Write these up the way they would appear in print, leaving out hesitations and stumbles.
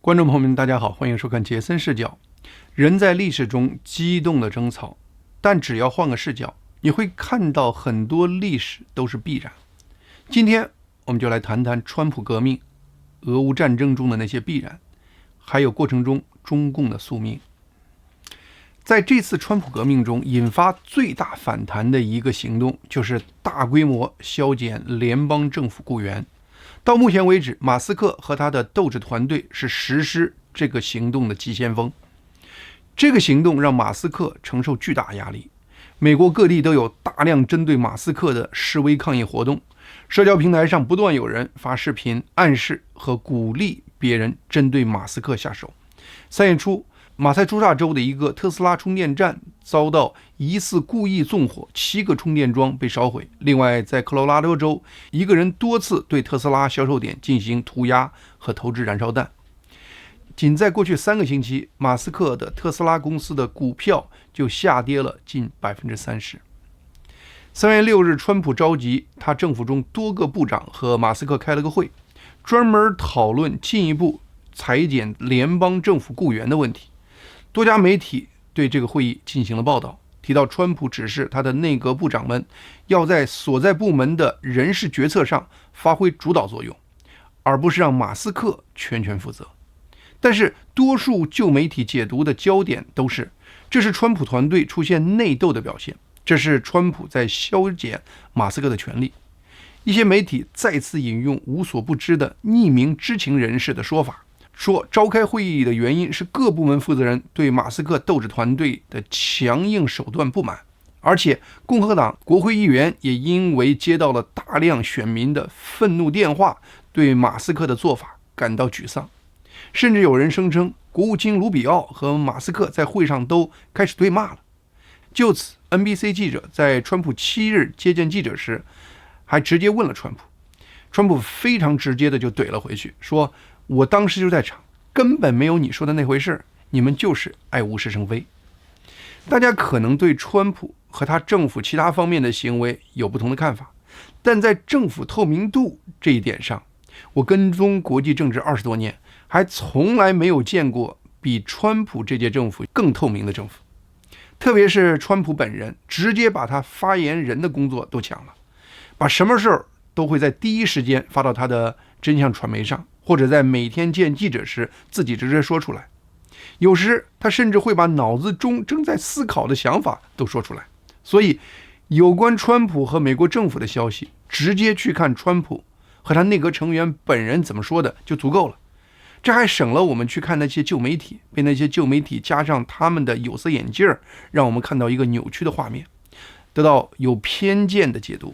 观众朋友们，大家好，欢迎收看杰森视角。人在历史中激动的争吵，但只要换个视角，你会看到很多历史都是必然。今天我们就来谈谈川普革命、俄乌战争中的那些必然，还有过程中中共的宿命。在这次川普革命中，引发最大反弹的一个行动，就是大规模削减联邦政府雇员。到目前为止，马斯克和他的斗志团队是实施这个行动的急先锋。这个行动让马斯克承受巨大压力，美国各地都有大量针对马斯克的示威抗议活动，社交平台上不断有人发视频暗示和鼓励别人针对马斯克下手。3月初，马萨诸塞州的一个特斯拉充电站遭到疑似故意纵火，7个充电桩被烧毁。另外，在科罗拉多州，一个人多次对特斯拉销售点进行涂鸦和投掷燃烧弹。仅在过去3个星期，马斯克的特斯拉公司的股票就下跌了近30%。3月6日，川普召集他政府中多个部长和马斯克开了个会，专门讨论进一步裁减联邦政府雇员的问题。多家媒体对这个会议进行了报道，提到川普指示他的内阁部长们要在所在部门的人事决策上发挥主导作用，而不是让马斯克全权负责。但是多数旧媒体解读的焦点都是，这是川普团队出现内斗的表现，这是川普在削减马斯克的权利。一些媒体再次引用无所不知的匿名知情人士的说法，说召开会议的原因是各部门负责人对马斯克斗志团队的强硬手段不满，而且共和党国会议员也因为接到了大量选民的愤怒电话，对马斯克的做法感到沮丧。甚至有人声称国务卿卢比奥和马斯克在会上都开始对骂了。就此 NBC 记者在川普7日接见记者时还直接问了川普，川普非常直接的就怼了回去，说我当时就在场，根本没有你说的那回事，你们就是爱无事生非。大家可能对川普和他政府其他方面的行为有不同的看法，但在政府透明度这一点上，我跟踪国际政治20多年，还从来没有见过比川普这届政府更透明的政府。特别是川普本人，直接把他发言人的工作都抢了，把什么事儿都会在第一时间发到他的真相传媒上，或者在每天见记者时自己直接说出来。有时他甚至会把脑子中正在思考的想法都说出来。所以有关川普和美国政府的消息，直接去看川普和他内阁成员本人怎么说的就足够了。这还省了我们去看那些旧媒体，被那些旧媒体加上他们的有色眼镜，让我们看到一个扭曲的画面，得到有偏见的解读。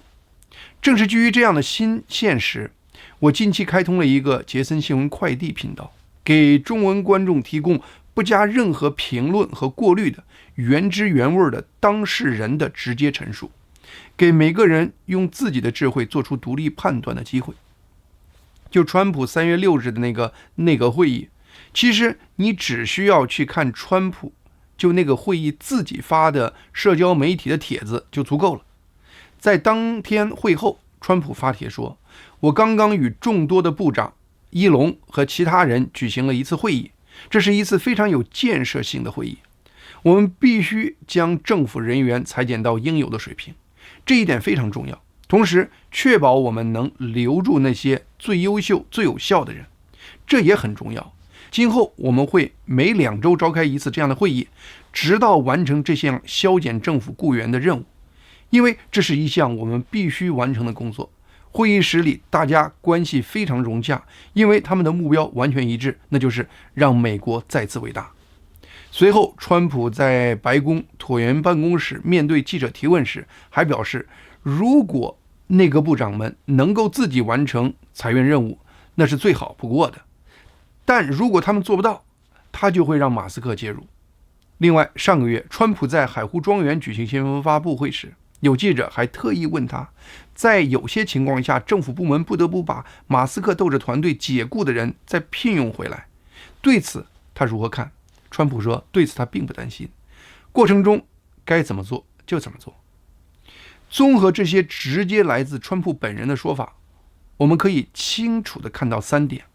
正是基于这样的新现实，我近期开通了一个杰森新闻快递频道，给中文观众提供不加任何评论和过滤的原汁原味的当事人的直接陈述，给每个人用自己的智慧做出独立判断的机会。就川普3月6日的那个内阁会议，其实你只需要去看川普就那个会议自己发的社交媒体的帖子就足够了。在当天会后，川普发帖说，我刚刚与众多的部长伊隆和其他人举行了一次会议，这是一次非常有建设性的会议，我们必须将政府人员裁减到应有的水平，这一点非常重要，同时确保我们能留住那些最优秀最有效的人，这也很重要。今后我们会每2周召开一次这样的会议，直到完成这项削减政府雇员的任务，因为这是一项我们必须完成的工作。会议室里大家关系非常融洽，因为他们的目标完全一致，那就是让美国再次伟大。随后川普在白宫椭圆办公室面对记者提问时还表示，如果内阁部长们能够自己完成裁员任务，那是最好不过的，但如果他们做不到，他就会让马斯克介入。另外，上个月川普在海湖庄园举行新闻发布会时，有记者还特意问他，在有些情况下政府部门不得不把马斯克斗志团队解雇的人再聘用回来，对此他如何看？川普说，对此他并不担心，过程中该怎么做就怎么做。综合这些直接来自川普本人的说法，我们可以清楚地看到3点。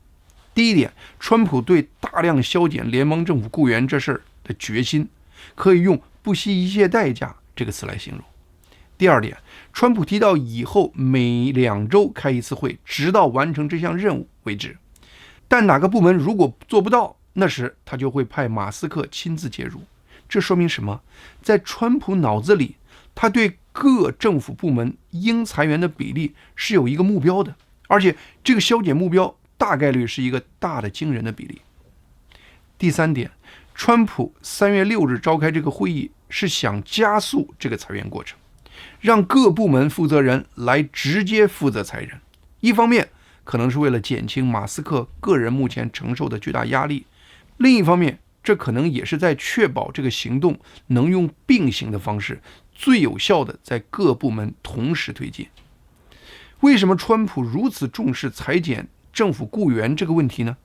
第第一点，川普对大量削减联邦政府雇员这事儿的决心，可以用不惜一切代价这个词来形容。第二点，川普提到以后每2周开一次会，直到完成这项任务为止。但哪个部门如果做不到，那时他就会派马斯克亲自介入。这说明什么？在川普脑子里，他对各政府部门应裁员的比例是有一个目标的，而且这个削减目标大概率是一个大的惊人的比例。第三点，川普3月6日召开这个会议是想加速这个裁员过程，让各部门负责人来直接负责裁人。一方面可能是为了减轻马斯克个人目前承受的巨大压力，另一方面这可能也是在确保这个行动能用并行的方式最有效的在各部门同时推进。为什么川普如此重视裁减政府雇员这个问题呢？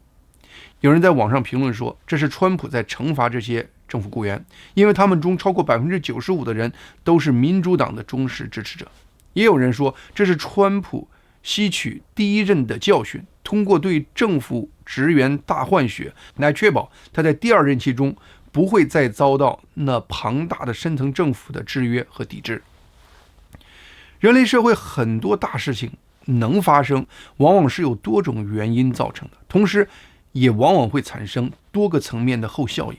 有人在网上评论说，这是川普在惩罚这些政府雇员，因为他们中超过95%的人都是民主党的忠实支持者。也有人说，这是川普吸取第一任的教训，通过对政府职员大换血来确保他在第2任期中不会再遭到那庞大的深层政府的制约和抵制。人类社会很多大事情能发生，往往是有多种原因造成的，同时也往往会产生多个层面的后效应。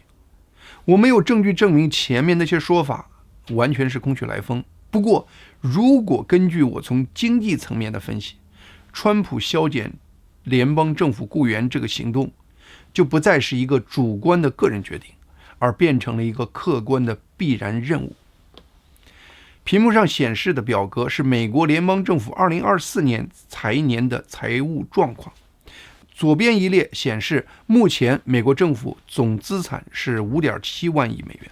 我没有证据证明前面那些说法完全是空穴来风，不过如果根据我从经济层面的分析，川普削减联邦政府雇员这个行动就不再是一个主观的个人决定，而变成了一个客观的必然任务。屏幕上显示的表格是美国联邦政府2024年财年的财务状况。左边一列显示目前美国政府总资产是 5.7 万亿美元，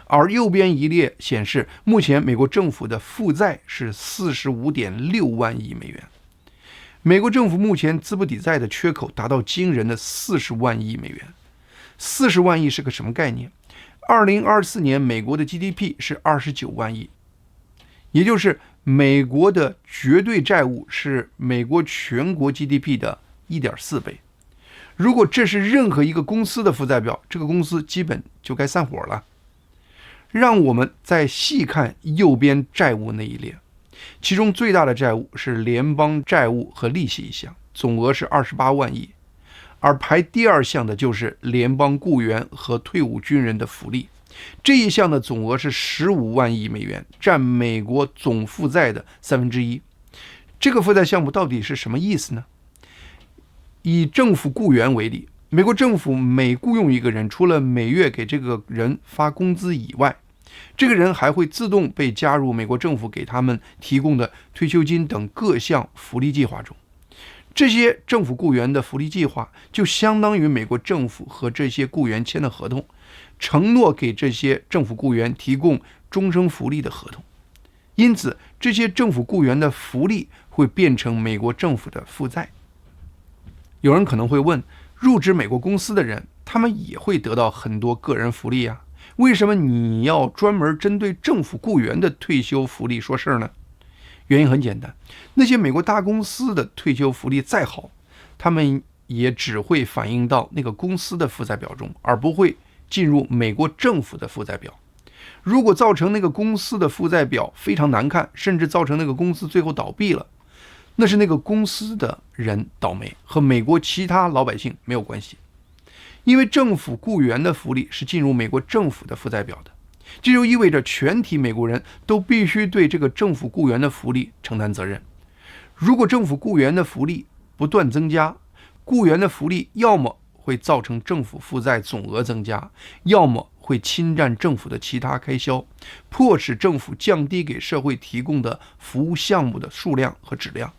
而右边一列显示目前美国政府的负债是 45.6 万亿美元。美国政府目前资不抵债的缺口达到惊人的40万亿美元。40万亿是个什么概念？2024年美国的 GDP 是29万亿，也就是美国的绝对债务是美国全国 GDP 的 1.4 倍。如果这是任何一个公司的负债表，这个公司基本就该散伙了。让我们再细看右边债务那一列，其中最大的债务是联邦债务和利息一项，总额是28万亿，而排第2项的就是联邦雇员和退伍军人的福利，这一项的总额是15万亿美元，占美国总负债的1/3。这个负债项目到底是什么意思呢？以政府雇员为例，美国政府每雇佣一个人，除了每月给这个人发工资以外，这个人还会自动被加入美国政府给他们提供的退休金等各项福利计划中。这些政府雇员的福利计划就相当于美国政府和这些雇员签的合同，承诺给这些政府雇员提供终生福利的合同。因此，这些政府雇员的福利会变成美国政府的负债。有人可能会问，入职美国公司的人，他们也会得到很多个人福利啊，为什么你要专门针对政府雇员的退休福利说事呢？原因很简单，那些美国大公司的退休福利再好，他们也只会反映到那个公司的负债表中，而不会进入美国政府的负债表。如果造成那个公司的负债表非常难看，甚至造成那个公司最后倒闭了，那是那个公司的人倒霉，和美国其他老百姓没有关系。因为政府雇员的福利是进入美国政府的负债表的，这就意味着全体美国人都必须对这个政府雇员的福利承担责任。如果政府雇员的福利不断增加，雇员的福利要么会造成政府负债总额增加，要么会侵占政府的其他开销，迫使政府降低给社会提供的服务项目的数量和质量。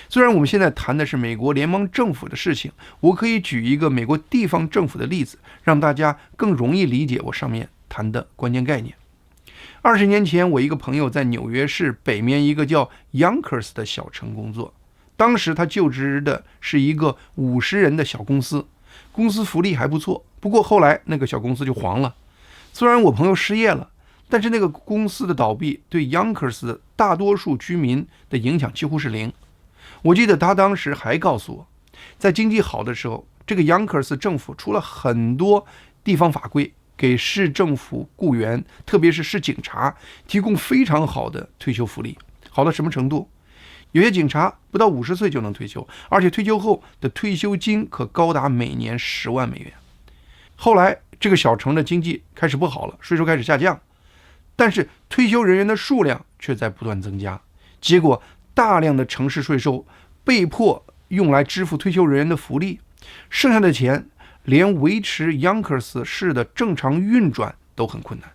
虽然我们现在谈的是美国联邦政府的事情，我可以举一个美国地方政府的例子，让大家更容易理解我上面谈的关键概念。20年前，我一个朋友在纽约市北面一个叫 Yonkers 的小城工作，当时他就职的是一个50人的小公司，公司福利还不错，不过后来那个小公司就黄了。虽然我朋友失业了，但是那个公司的倒闭对 Yonkers 的大多数居民的影响几乎是0。我记得他当时还告诉我，在经济好的时候，这个杨克尔斯政府出了很多地方法规，给市政府雇员，特别是市警察提供非常好的退休福利。好到什么程度？有些警察不到50岁就能退休，而且退休后的退休金可高达每年10万美元。后来这个小城的经济开始不好了，税收开始下降，但是退休人员的数量却在不断增加，结果大量的城市税收被迫用来支付退休人员的福利，剩下的钱连维持杨克尔斯市的正常运转都很困难，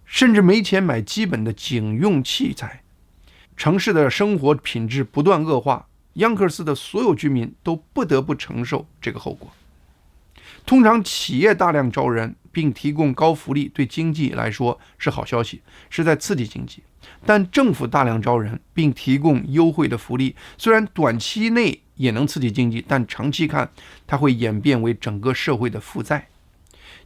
甚至没钱买基本的警用器材。城市的生活品质不断恶化，杨克尔斯的所有居民都不得不承受这个后果。通常企业大量招人并提供高福利，对经济来说是好消息，是在刺激经济。但政府大量招人并提供优惠的福利，虽然短期内也能刺激经济，但长期看它会演变为整个社会的负债。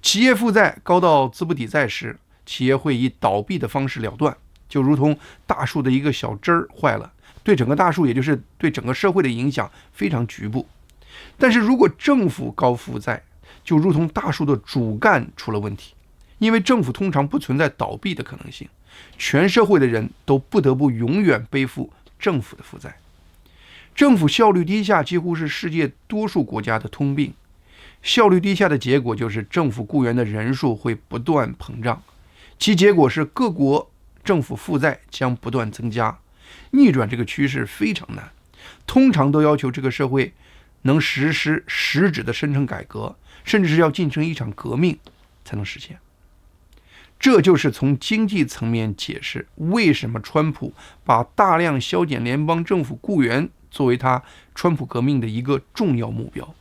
企业负债高到资不抵债时，企业会以倒闭的方式了断，就如同大树的一个小枝儿坏了，对整个大树，也就是对整个社会的影响非常局部。但是如果政府高负债，就如同大树的主干出了问题，因为政府通常不存在倒闭的可能性，全社会的人都不得不永远背负政府的负债。政府效率低下几乎是世界多数国家的通病，效率低下的结果就是政府雇员的人数会不断膨胀，其结果是各国政府负债将不断增加。逆转这个趋势非常难，通常都要求这个社会能实施实质的深层改革，甚至是要进行一场革命才能实现。这就是从经济层面解释为什么川普把大量削减联邦政府雇员作为他川普革命的一个重要目标。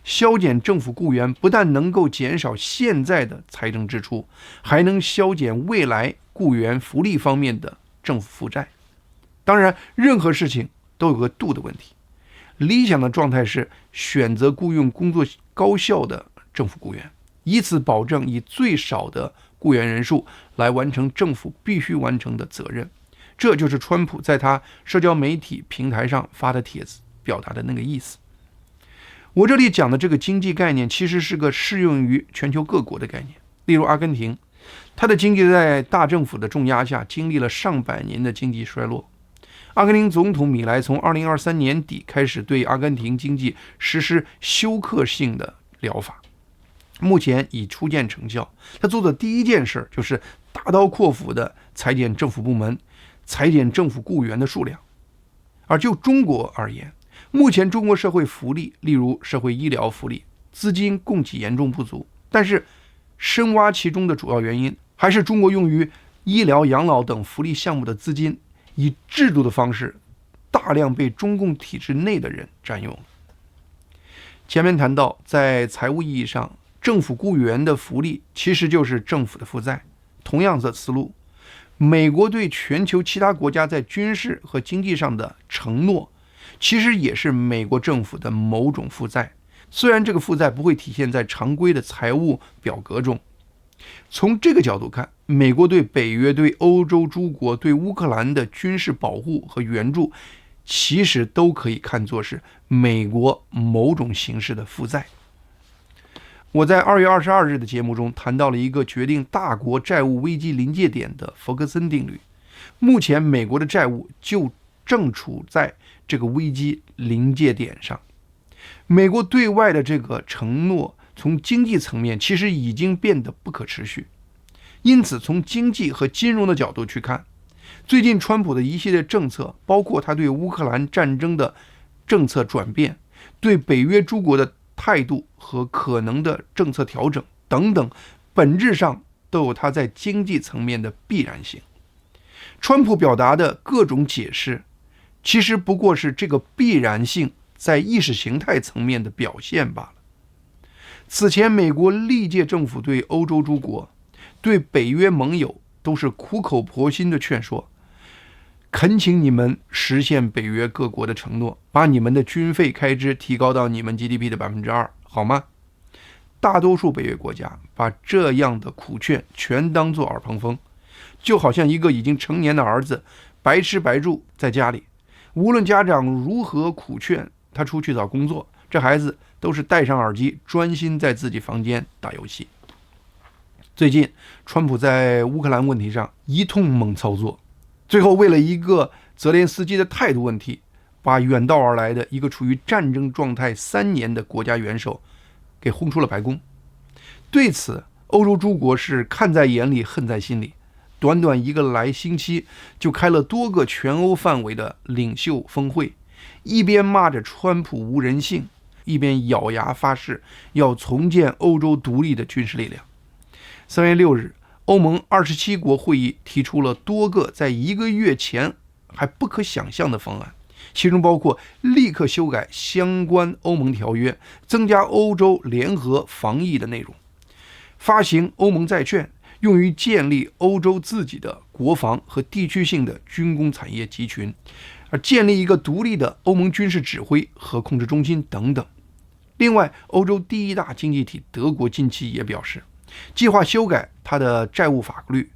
削减政府雇员不但能够减少现在的财政支出，还能削减未来雇员福利方面的政府负债。当然，任何事情都有个度的问题。理想的状态是选择雇佣工作高效的政府雇员，以此保证以最少的雇员人数来完成政府必须完成的责任。这就是川普在他社交媒体平台上发的帖子表达的那个意思。我这里讲的这个经济概念其实是个适用于全球各国的概念。例如阿根廷，它的经济在大政府的重压下经历了上百年的经济衰落。阿根廷总统米莱从2023年底开始对阿根廷经济实施休克性的疗法，目前已初见成效。他做的第一件事就是大刀阔斧地裁减政府部门，裁减政府雇员的数量。而就中国而言，目前中国社会福利，例如社会医疗福利，资金供给严重不足，但是深挖其中的主要原因还是中国用于医疗、养老等福利项目的资金以制度的方式大量被中共体制内的人占用了。前面谈到，在财务意义上，政府雇员的福利其实就是政府的负债。同样的思路，美国对全球其他国家在军事和经济上的承诺，其实也是美国政府的某种负债，虽然这个负债不会体现在常规的财务表格中。从这个角度看，美国对北约、对欧洲诸国、对乌克兰的军事保护和援助，其实都可以看作是美国某种形式的负债。我在2月22日的节目中谈到了一个决定大国债务危机临界点的弗格森定律。目前美国的债务就正处在这个危机临界点上。美国对外的这个承诺从经济层面其实已经变得不可持续，因此从经济和金融的角度去看，最近川普的一系列政策，包括他对乌克兰战争的政策转变，对北约诸国的态度和可能的政策调整等等，本质上都有他在经济层面的必然性。川普表达的各种解释，其实不过是这个必然性在意识形态层面的表现罢了。此前，美国历届政府对欧洲诸国、对北约盟友都是苦口婆心的劝说，恳请你们实现北约各国的承诺，把你们的军费开支提高到你们 GDP 的 2%， 好吗？大多数北约国家把这样的苦劝全当作耳旁风，就好像一个已经成年的儿子白吃白住在家里，无论家长如何苦劝他出去找工作，这孩子都是戴上耳机，专心在自己房间打游戏。最近，川普在乌克兰问题上一通猛操作，最后为了一个泽连斯基的态度问题，把远道而来的一个处于战争状态3年的国家元首给轰出了白宫。对此，欧洲诸国是看在眼里，恨在心里。短短一个来星期，就开了多个全欧范围的领袖峰会，一边骂着川普无人性，一边咬牙发誓要重建欧洲独立的军事力量。3月6日，欧盟27国会议提出了多个在1个月前还不可想象的方案，其中包括立刻修改相关欧盟条约，增加欧洲联合防疫的内容，发行欧盟债券，用于建立欧洲自己的国防和地区性的军工产业集群，而建立一个独立的欧盟军事指挥和控制中心等等。另外，欧洲第1大经济体德国近期也表示，计划修改它的债务法律，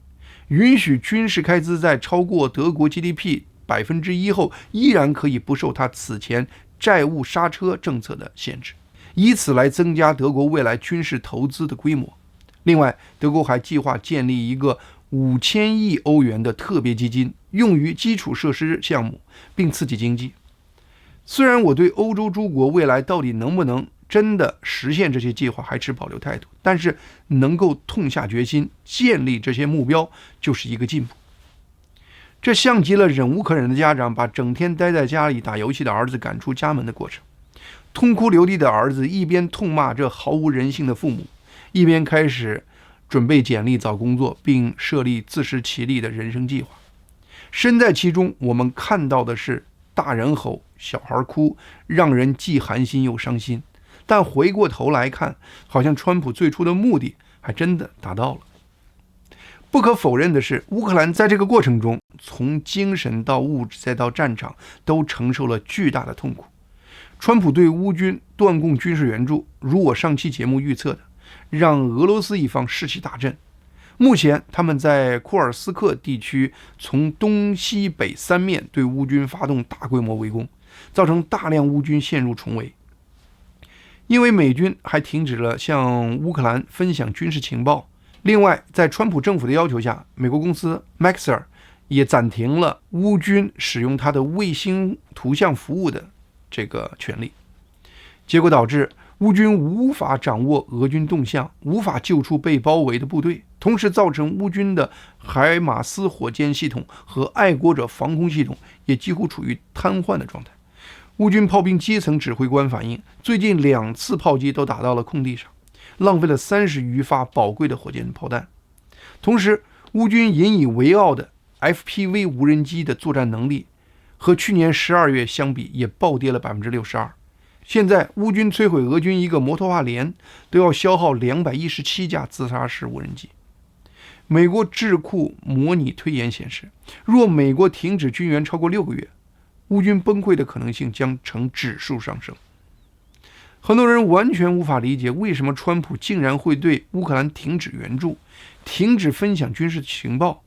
允许军事开支在超过德国 GDP 1%后，依然可以不受它此前债务刹车政策的限制，以此来增加德国未来军事投资的规模。另外，德国还计划建立一个5000亿欧元的特别基金，用于基础设施项目，并刺激经济。虽然我对欧洲诸国未来到底能不能真的实现这些计划还持保留态度，但是能够痛下决心建立这些目标，就是一个进步。这像极了忍无可忍的家长把整天待在家里打游戏的儿子赶出家门的过程。痛哭流涕的儿子一边痛骂这毫无人性的父母，一边开始准备简历找工作，并设立自食其力的人生计划。身在其中，我们看到的是大人吼，小孩哭，让人既寒心又伤心。但回过头来看，好像川普最初的目的还真的达到了。不可否认的是，乌克兰在这个过程中，从精神到物质再到战场，都承受了巨大的痛苦。川普对乌军断供军事援助，如我上期节目预测的，让俄罗斯一方士气大振。目前他们在库尔斯克地区从东西北3面对乌军发动大规模围攻，造成大量乌军陷入重围。因为美军还停止了向乌克兰分享军事情报，另外在川普政府的要求下，美国公司 Maxar 也暂停了乌军使用它的卫星图像服务的这个权利，结果导致乌军无法掌握俄军动向，无法救出被包围的部队，同时造成乌军的海马斯火箭系统和爱国者防空系统也几乎处于瘫痪的状态。乌军炮兵基层指挥官反映，最近2次炮击都打到了空地上，浪费了30余发宝贵的火箭炮弹。同时，乌军引以为傲的 FPV 无人机的作战能力和去年12月相比也暴跌了 62%。现在乌军摧毁俄军一个摩托化连都要消耗217架自杀式无人机。美国智库模拟推演显示，若美国停止军援超过6个月，乌军崩溃的可能性将呈指数上升。很多人完全无法理解，为什么川普竟然会对乌克兰停止援助，停止分享军事情报，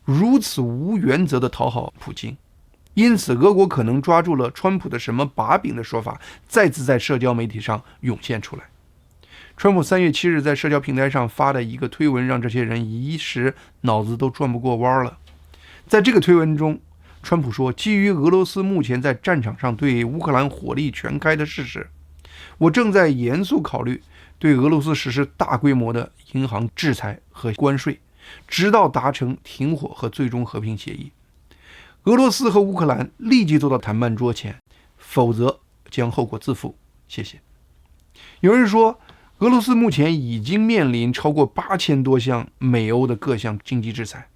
如此无原则的讨好普京。因此，俄国可能抓住了川普的什么把柄的说法，再次在社交媒体上涌现出来。川普3月7日在社交平台上发的一个推文，让这些人一时脑子都转不过弯了。在这个推文中，川普说，基于俄罗斯目前在战场上对乌克兰火力全开的事实，我正在严肃考虑对俄罗斯实施大规模的银行制裁和关税，直到达成停火和最终和平协议。俄罗斯和乌克兰立即坐到谈判桌前，否则将后果自负。谢谢。有人说，俄罗斯目前已经面临超过8000多项美欧的各项经济制裁。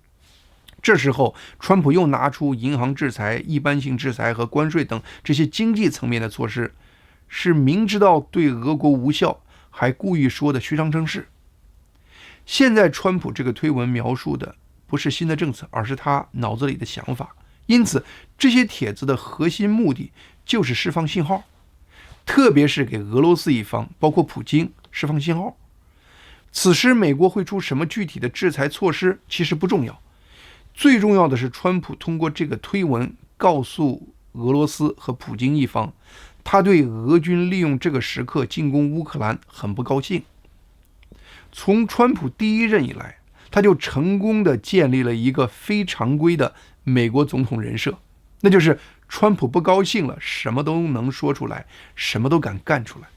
这时候，川普又拿出银行制裁、一般性制裁和关税等这些经济层面的措施，是明知道对俄国无效，还故意说的虚张声势。现在川普这个推文描述的不是新的政策，而是他脑子里的想法。因此，这些帖子的核心目的就是释放信号，特别是给俄罗斯一方，包括普京释放信号。此时，美国会出什么具体的制裁措施，其实不重要。最重要的是，川普通过这个推文告诉俄罗斯和普京一方，他对俄军利用这个时刻进攻乌克兰很不高兴。从川普第一任以来，他就成功的建立了一个非常规的美国总统人设，那就是川普不高兴了，什么都能说出来，什么都敢干出来。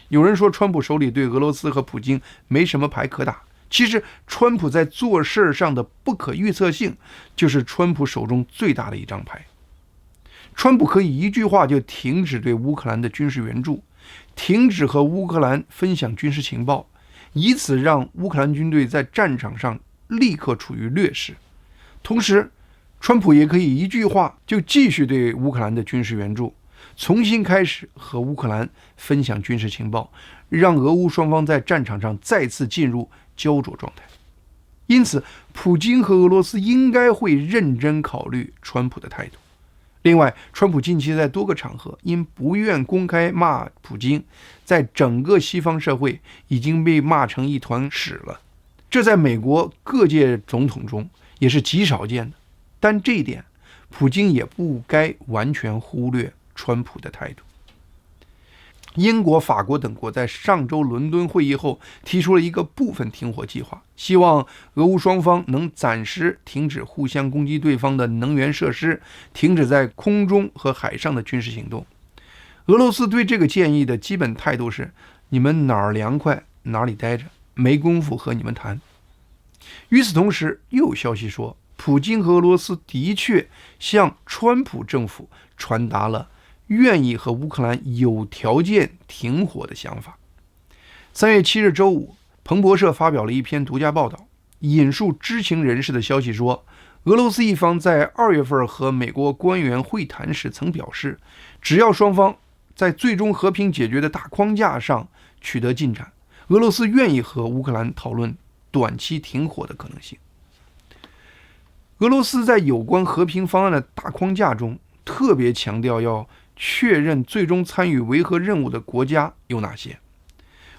有人说川普手里对俄罗斯和普京没什么牌可打，其实川普在做事上的不可预测性就是川普手中最大的一张牌。川普可以一句话就停止对乌克兰的军事援助，停止和乌克兰分享军事情报，以此让乌克兰军队在战场上立刻处于劣势。同时，川普也可以一句话就继续对乌克兰的军事援助，重新开始和乌克兰分享军事情报，让俄乌双方在战场上再次进入焦灼状态。因此，普京和俄罗斯应该会认真考虑川普的态度。另外，川普近期在多个场合因不愿公开骂普京，在整个西方社会已经被骂成一团屎了。这在美国各界总统中也是极少见的。但这一点，普京也不该完全忽略川普的态度。英国、法国等国在上周伦敦会议后提出了一个部分停火计划，希望俄乌双方能暂时停止互相攻击对方的能源设施，停止在空中和海上的军事行动。俄罗斯对这个建议的基本态度是：你们哪儿凉快哪里待着，没工夫和你们谈。与此同时，又有消息说，普京和俄罗斯的确向川普政府传达了愿意和乌克兰有条件停火的想法。3月7日周五，彭博社发表了一篇独家报道，引述知情人士的消息说，俄罗斯一方在2月份和美国官员会谈时曾表示，只要双方在最终和平解决的大框架上取得进展，俄罗斯愿意和乌克兰讨论短期停火的可能性。俄罗斯在有关和平方案的大框架中特别强调要确认最终参与维和任务的国家有哪些。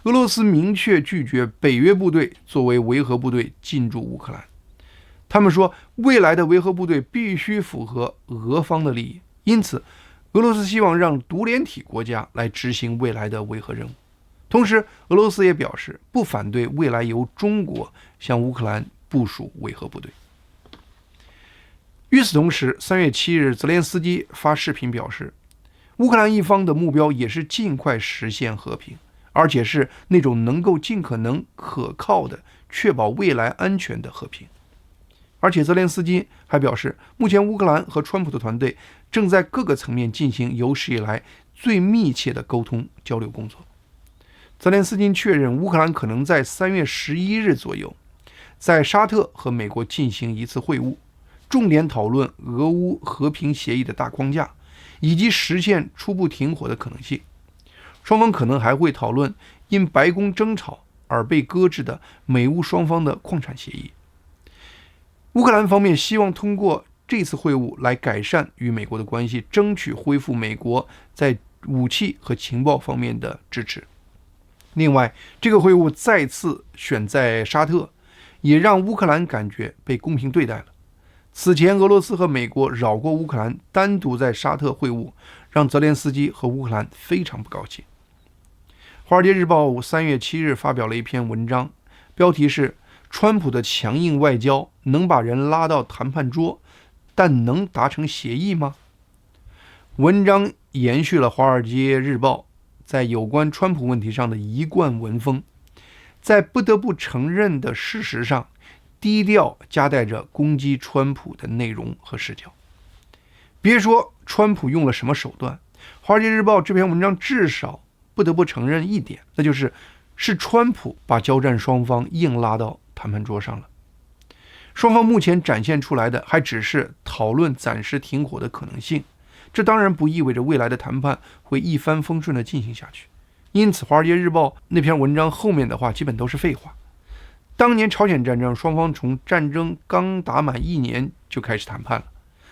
俄罗斯明确拒绝北约部队作为维和部队进驻乌克兰。他们说，未来的维和部队必须符合俄方的利益，因此俄罗斯希望让独联体国家来执行未来的维和任务。同时，俄罗斯也表示不反对未来由中国向乌克兰部署维和部队。与此同时，3月7日，泽连斯基发视频表示，乌克兰一方的目标也是尽快实现和平，而且是那种能够尽可能可靠的确保未来安全的和平。而且泽连斯基还表示，目前乌克兰和川普的团队正在各个层面进行有史以来最密切的沟通交流工作。泽连斯基确认，乌克兰可能在3月11日左右在沙特和美国进行一次会晤，重点讨论俄乌和平协议的大框架，以及实现初步停火的可能性。双方可能还会讨论因白宫争吵而被搁置的美乌双方的矿产协议。乌克兰方面希望通过这次会晤来改善与美国的关系，争取恢复美国在武器和情报方面的支持。另外，这个会晤再次选在沙特，也让乌克兰感觉被公平对待了。此前，俄罗斯和美国绕过乌克兰，单独在沙特会晤，让泽连斯基和乌克兰非常不高兴。《华尔街日报》3月7日发表了一篇文章，标题是川普的强硬外交能把人拉到谈判桌，但能达成协议吗？文章延续了《华尔街日报》在有关川普问题上的一贯文风，在不得不承认的事实上，低调夹带着攻击川普的内容和视角。别说川普用了什么手段，《华尔街日报》这篇文章至少不得不承认一点，那是川普把交战双方硬拉到谈判桌上了。双方目前展现出来的还只是讨论暂时停火的可能性，这当然不意味着未来的谈判会一帆风顺地进行下去。因此，《华尔街日报》那篇文章后面的话基本都是废话。当年朝鲜战争，双方从战争刚打满1年就开始谈判了，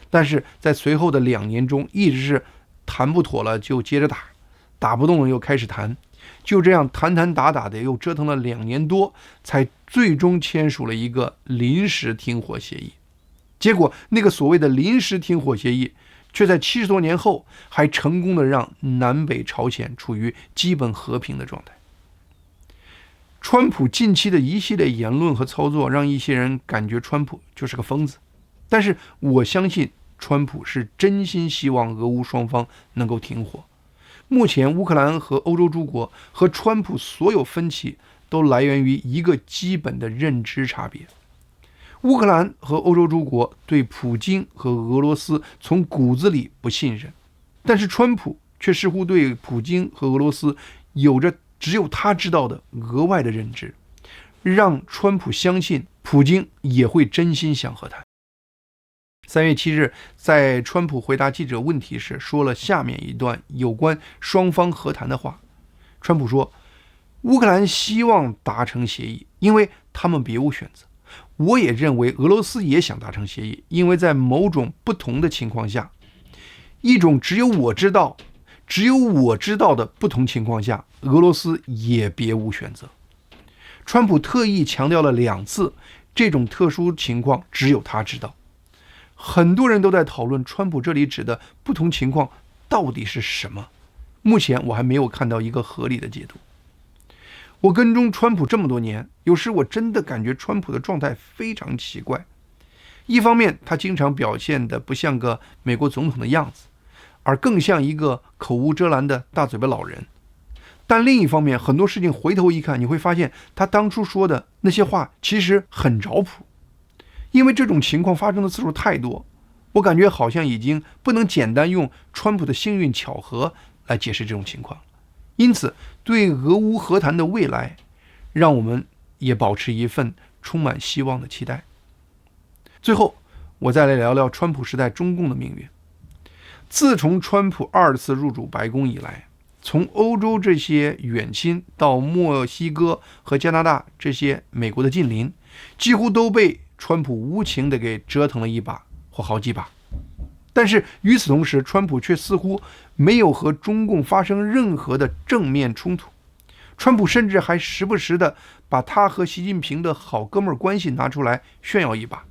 但是在随后的2年中，一直是谈不妥了就接着打，打不动了又开始谈，就这样谈谈打打的又折腾了2年多，才最终签署了一个临时停火协议。结果那个所谓的临时停火协议却在70多年后还成功的让南北朝鲜处于基本和平的状态。川普近期的一系列言论和操作让一些人感觉川普就是个疯子，但是我相信川普是真心希望俄乌双方能够停火。目前乌克兰和欧洲诸国和川普所有分歧都来源于一个基本的认知差别。乌克兰和欧洲诸国对普京和俄罗斯从骨子里不信任，但是川普却似乎对普京和俄罗斯有着只有他知道的额外的认知，让川普相信普京也会真心想和谈。3月7日，在川普回答记者问题时，说了下面一段有关双方和谈的话。川普说，乌克兰希望达成协议，因为他们别无选择。我也认为俄罗斯也想达成协议，因为在某种不同的情况下，一种只有我知道的不同情况下，俄罗斯也别无选择。川普特意强调了2次，这种特殊情况只有他知道。很多人都在讨论川普这里指的不同情况到底是什么，目前我还没有看到一个合理的解读。我跟踪川普这么多年，有时我真的感觉川普的状态非常奇怪。一方面，他经常表现得不像个美国总统的样子，而更像一个口无遮拦的大嘴巴老人。但另一方面，很多事情回头一看，你会发现他当初说的那些话其实很着谱。因为这种情况发生的次数太多，我感觉好像已经不能简单用川普的幸运巧合来解释这种情况。因此，对俄乌和谈的未来，让我们也保持一份充满希望的期待。最后，我再来聊聊川普时代中共的命运。自从川普2次入主白宫以来，从欧洲这些远亲到墨西哥和加拿大这些美国的近邻，几乎都被川普无情地给折腾了一把或好几把。但是与此同时，川普却似乎没有和中共发生任何的正面冲突。川普甚至还时不时地把他和习近平的好哥们关系拿出来炫耀一把。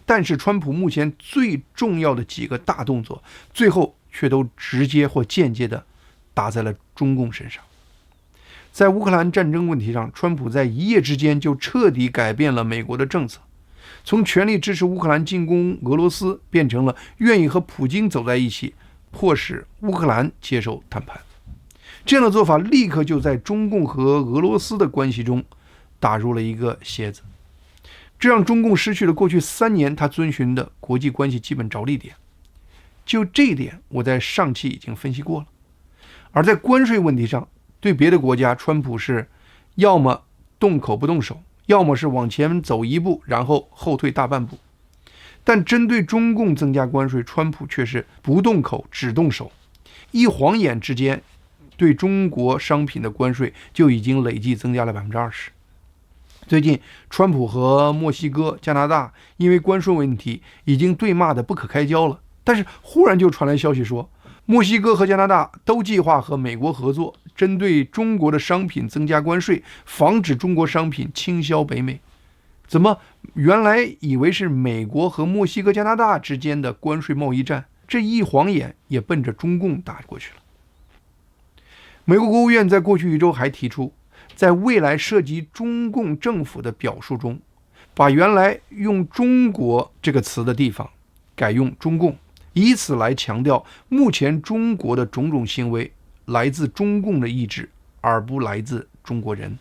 但是川普目前最重要的几个大动作，最后却都直接或间接地打在了中共身上。在乌克兰战争问题上，川普在一夜之间就彻底改变了美国的政策，从全力支持乌克兰进攻俄罗斯，变成了愿意和普京走在一起，迫使乌克兰接受谈判。这样的做法立刻就在中共和俄罗斯的关系中打入了一个楔子，这让中共失去了过去3年他遵循的国际关系基本着力点。就这一点，我在上期已经分析过了。而在关税问题上，对别的国家，川普是要么动口不动手，要么是往前走一步，然后后退大半步。但针对中共增加关税，川普却是不动口只动手，一晃眼之间，对中国商品的关税就已经累计增加了20%。最近，川普和墨西哥、加拿大因为关税问题已经对骂得不可开交了，但是忽然就传来消息说，墨西哥和加拿大都计划和美国合作，针对中国的商品增加关税，防止中国商品倾销北美。怎么原来以为是美国和墨西哥、加拿大之间的关税贸易战，这一晃眼也奔着中共打过去了。美国国务院在过去1周还提出，在未来涉及中共政府的表述中，把原来用中国这个词的地方改用中共，以此来强调目前中国的种种行为来自中共的意志，而不来自中国人。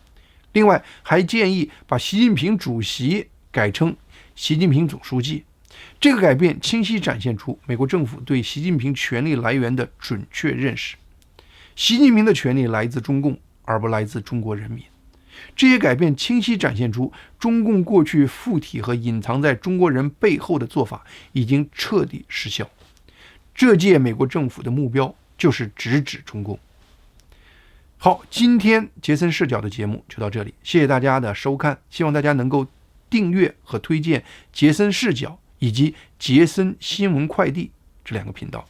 另外，还建议把习近平主席改称习近平总书记。这个改变清晰展现出美国政府对习近平权力来源的准确认识。习近平的权力来自中共，而不来自中国人民。这些改变清晰展现出中共过去附体和隐藏在中国人背后的做法已经彻底失效。这届美国政府的目标就是直指中共。好，今天杰森视角的节目就到这里，谢谢大家的收看，希望大家能够订阅和推荐杰森视角以及杰森新闻快递这2个频道。